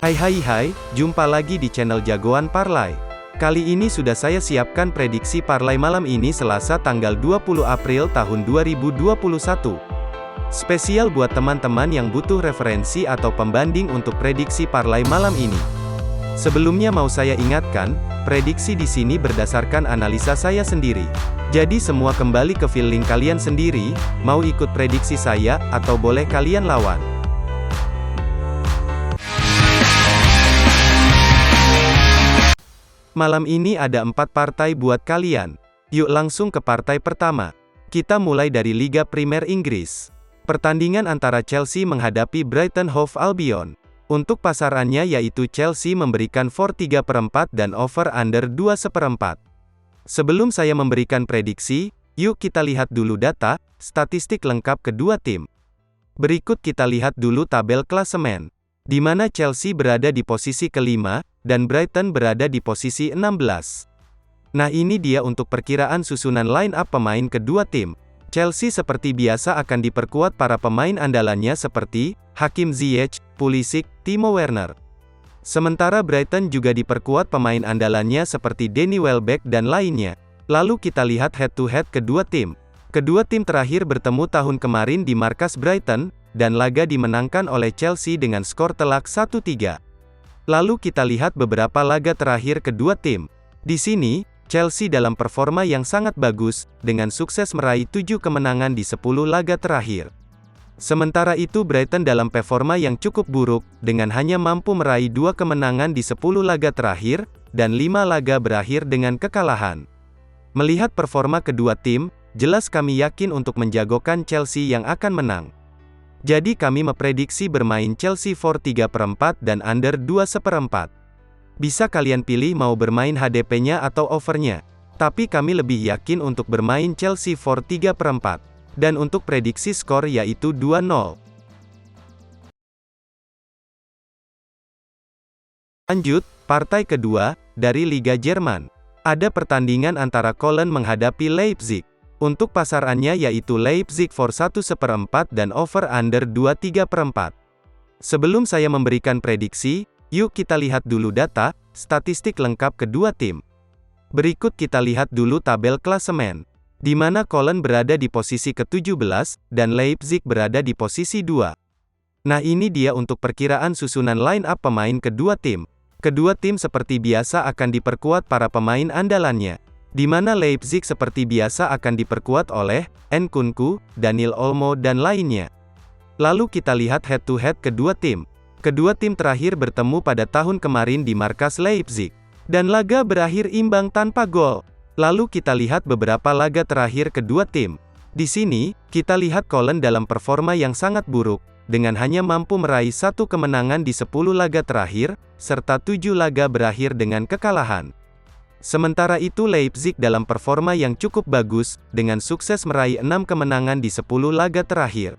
Hai, jumpa lagi di channel Jagoan Parlay. Kali ini sudah saya siapkan prediksi parlay malam ini Selasa tanggal 20 April tahun 2021. Spesial buat teman-teman yang butuh referensi atau pembanding untuk prediksi parlay malam ini. Sebelumnya mau saya ingatkan, prediksi di sini berdasarkan analisa saya sendiri. Jadi semua kembali ke feeling kalian sendiri, mau ikut prediksi saya, atau boleh kalian lawan. Malam ini ada 4 partai buat kalian. Yuk langsung ke partai pertama. Kita mulai dari Liga Primer Inggris. Pertandingan antara Chelsea menghadapi Brighton Hove Albion. Untuk pasarannya yaitu Chelsea memberikan for 3/4 dan over under 2/4. Sebelum saya memberikan prediksi, yuk kita lihat dulu data, statistik lengkap kedua tim. Berikut kita lihat dulu tabel klasemen, di mana Chelsea berada di posisi kelima, dan Brighton berada di posisi 16. Nah ini dia untuk perkiraan susunan line up pemain kedua tim. Chelsea seperti biasa akan diperkuat para pemain andalannya seperti Hakim Ziyech, Pulisic, Timo Werner. Sementara Brighton juga diperkuat pemain andalannya seperti Danny Welbeck dan lainnya. Lalu kita lihat head to head kedua tim. Kedua tim terakhir bertemu tahun kemarin di markas Brighton, dan laga dimenangkan oleh Chelsea dengan skor telak 1-3. Lalu kita lihat beberapa laga terakhir kedua tim. Di sini, Chelsea dalam performa yang sangat bagus, dengan sukses meraih 7 kemenangan di 10 laga terakhir. Sementara itu Brighton dalam performa yang cukup buruk, dengan hanya mampu meraih 2 kemenangan di 10 laga terakhir, dan 5 laga berakhir dengan kekalahan. Melihat performa kedua tim, jelas kami yakin untuk menjagokan Chelsea yang akan menang. Jadi kami memprediksi bermain Chelsea for 3/4 dan under 2/4. Bisa kalian pilih mau bermain HDP-nya atau over-nya. Tapi kami lebih yakin untuk bermain Chelsea for 3/4. Dan untuk prediksi skor yaitu 2-0. Lanjut, partai kedua, dari Liga Jerman. Ada pertandingan antara Köln menghadapi Leipzig. Untuk pasarannya yaitu Leipzig for 1/4 dan over under 2/3. Sebelum saya memberikan prediksi, yuk kita lihat dulu data, statistik lengkap kedua tim. Berikut kita lihat dulu tabel klasemen, di mana Köln berada di posisi ke-17, dan Leipzig berada di posisi 2. Nah ini dia untuk perkiraan susunan line up pemain kedua tim. Kedua tim seperti biasa akan diperkuat para pemain andalannya, di mana Leipzig seperti biasa akan diperkuat oleh Nkunku, Daniel Olmo dan lainnya. Lalu kita lihat head to head kedua tim. Kedua tim terakhir bertemu pada tahun kemarin di markas Leipzig, dan laga berakhir imbang tanpa gol. Lalu kita lihat beberapa laga terakhir kedua tim. Di sini, kita lihat Köln dalam performa yang sangat buruk, dengan hanya mampu meraih 1 kemenangan di 10 laga terakhir, serta 7 laga berakhir dengan kekalahan. Sementara itu Leipzig dalam performa yang cukup bagus, dengan sukses meraih 6 kemenangan di 10 laga terakhir.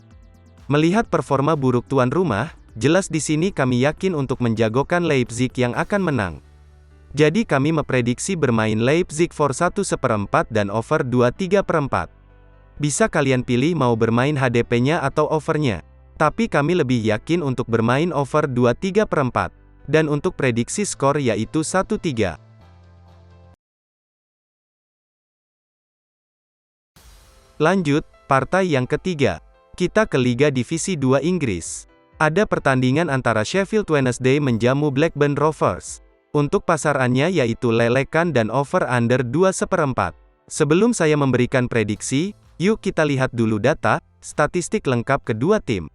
Melihat performa buruk tuan rumah, jelas di sini kami yakin untuk menjagokan Leipzig yang akan menang. Jadi kami memprediksi bermain Leipzig for 1/4 dan over 2/3. Bisa kalian pilih mau bermain HDP-nya atau over-nya. Tapi kami lebih yakin untuk bermain over 2/3. Dan untuk prediksi skor yaitu 1-3. Lanjut, partai yang ketiga. Kita ke Liga Divisi 2 Inggris. Ada pertandingan antara Sheffield Wednesday menjamu Blackburn Rovers. Untuk pasarannya yaitu lelekan dan over under 2/4. Sebelum saya memberikan prediksi, yuk kita lihat dulu data, statistik lengkap kedua tim.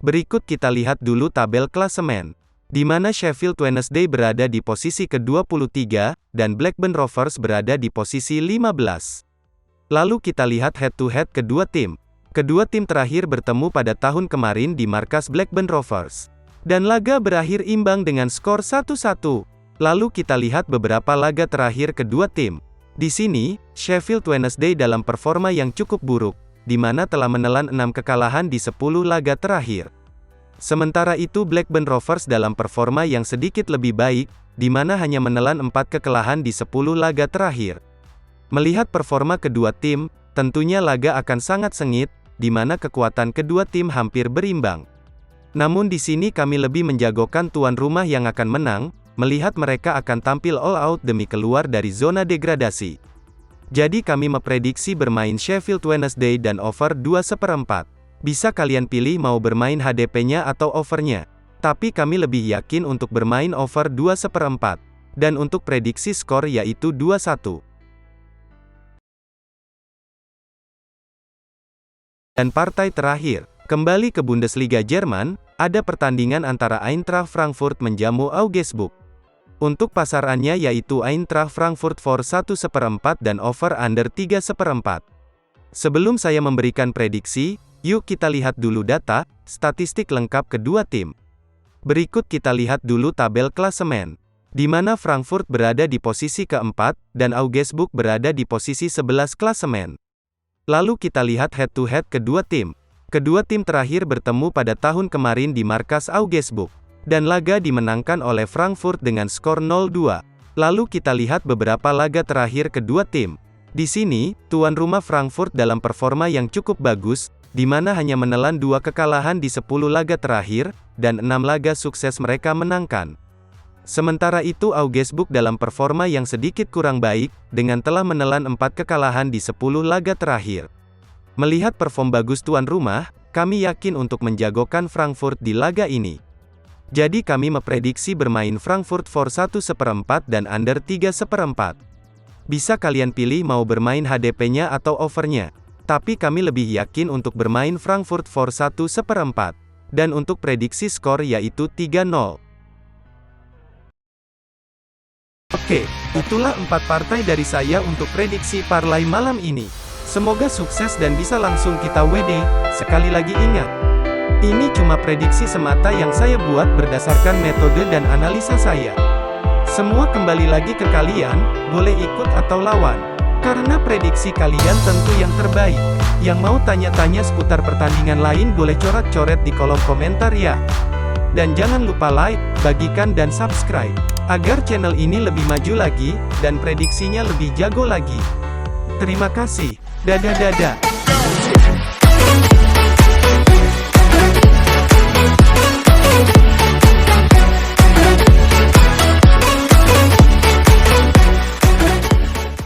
Berikut kita lihat dulu tabel klasemen, di mana Sheffield Wednesday berada di posisi ke-23, dan Blackburn Rovers berada di posisi 15. Lalu kita lihat head to head kedua tim. Kedua tim terakhir bertemu pada tahun kemarin di markas Blackburn Rovers, dan laga berakhir imbang dengan skor 1-1. Lalu kita lihat beberapa laga terakhir kedua tim. Di sini, Sheffield Wednesday dalam performa yang cukup buruk, di mana telah menelan 6 kekalahan di 10 laga terakhir. Sementara itu Blackburn Rovers dalam performa yang sedikit lebih baik, di mana hanya menelan 4 kekalahan di 10 laga terakhir. Melihat performa kedua tim, tentunya laga akan sangat sengit, di mana kekuatan kedua tim hampir berimbang. Namun di sini kami lebih menjagokan tuan rumah yang akan menang, melihat mereka akan tampil all out demi keluar dari zona degradasi. Jadi kami memprediksi bermain Sheffield Wednesday dan over 2/4. Bisa kalian pilih mau bermain HDP-nya atau overnya. Tapi kami lebih yakin untuk bermain over 2/4. Dan untuk prediksi skor yaitu 2-1. Dan partai terakhir, kembali ke Bundesliga Jerman, ada pertandingan antara Eintracht Frankfurt menjamu Augsburg. Untuk pasarannya yaitu Eintracht Frankfurt for 1/4 dan over under 3/4. Sebelum saya memberikan prediksi, yuk kita lihat dulu data, statistik lengkap kedua tim. Berikut kita lihat dulu tabel klasemen, di mana Frankfurt berada di posisi keempat, dan Augsburg berada di posisi 11 klasemen. Lalu kita lihat head-to-head kedua tim. Kedua tim terakhir bertemu pada tahun kemarin di markas Augsburg. Dan laga dimenangkan oleh Frankfurt dengan skor 0-2. Lalu kita lihat beberapa laga terakhir kedua tim. Di sini, tuan rumah Frankfurt dalam performa yang cukup bagus, di mana hanya menelan 2 kekalahan di 10 laga terakhir, dan 6 laga sukses mereka menangkan. Sementara itu Augsburg dalam performa yang sedikit kurang baik, dengan telah menelan 4 kekalahan di 10 laga terakhir. Melihat perform bagus tuan rumah, kami yakin untuk menjagokan Frankfurt di laga ini. Jadi kami memprediksi bermain Frankfurt for 1/4 dan under 3/4. Bisa kalian pilih mau bermain HDP-nya atau overnya. Tapi kami lebih yakin untuk bermain Frankfurt for 1/4. Dan untuk prediksi skor yaitu 3-0. Oke, itulah 4 partai dari saya untuk prediksi parlay malam ini. Semoga sukses dan bisa langsung kita WD. Sekali lagi ingat, ini cuma prediksi semata yang saya buat berdasarkan metode dan analisa saya. Semua kembali lagi ke kalian, boleh ikut atau lawan. Karena prediksi kalian tentu yang terbaik. Yang mau tanya-tanya seputar pertandingan lain boleh coret-coret di kolom komentar ya. Dan jangan lupa like, bagikan dan subscribe. Agar channel ini lebih maju lagi, dan prediksinya lebih jago lagi. Terima kasih. Dadah.